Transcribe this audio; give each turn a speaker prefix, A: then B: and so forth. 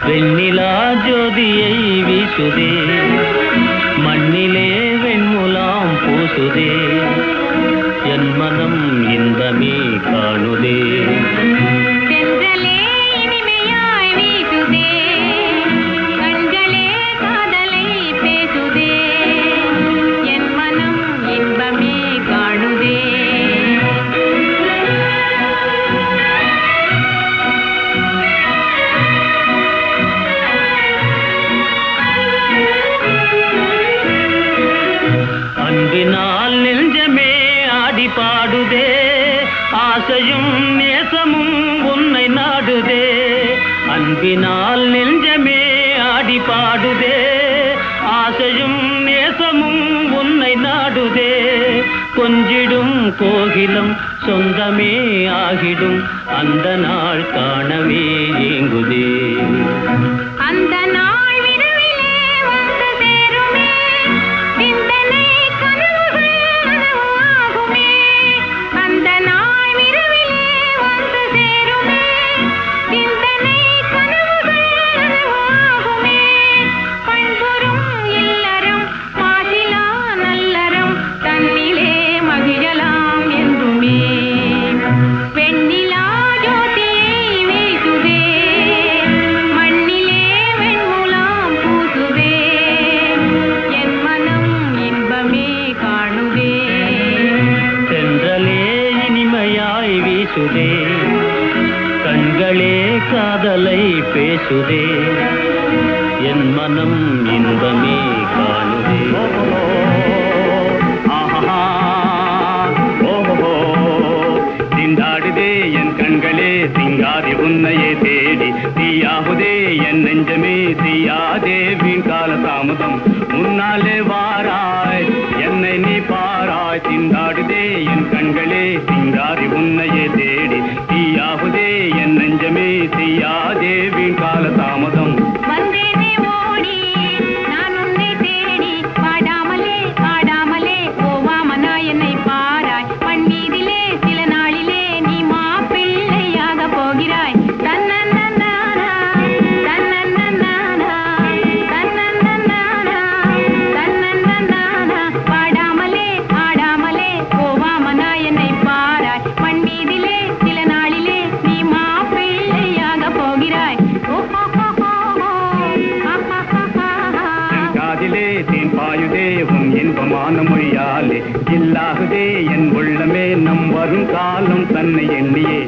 A: வெண்ணிலா ஜோதியை வீசுதே, மண்ணிலே வெண்முலாம் பூசுதே, என் மனம் இன்பமே காணுதே. அன்பினால் நெஞ்சமே ஆடி பாடுதே, ஆசையும் நேசமும் உன்னை நாடுதே. அன்பினால் நெஞ்சமே ஆடி பாடுதே, ஆசையும் நேசமும் உன்னை நாடுதே. கொஞ்சிடும் கோகிலம் சொந்தமே ஆகிடும், அந்த நாள் காணவே ஏங்குதே.
B: அந்த நாள் வீசுதே, கண்களே காதலை பேசுதே, என் மனம் இன்பமே காணுதே. திண்டாடுதே என் கண்களே சிங்காரி உன்னையே தேடி, தீயாகுதே என் நெஞ்சமே தீயாதே வீண் கால தாமதம் முன்னாலே வாராய் என்னை நீ பாராய். திண்டாடுதே என் கண்களே சிங்காரி உன்னையே தேடி, தீயாகுதே என் நெஞ்சமே தீயாதே வீண் கால தாமதம். பாயுதே உன் இன்பமான மொழியாலே, இல்லாகுதே என் உள்ளமே நம் வரும் காலம் தன்னை எண்ணியே.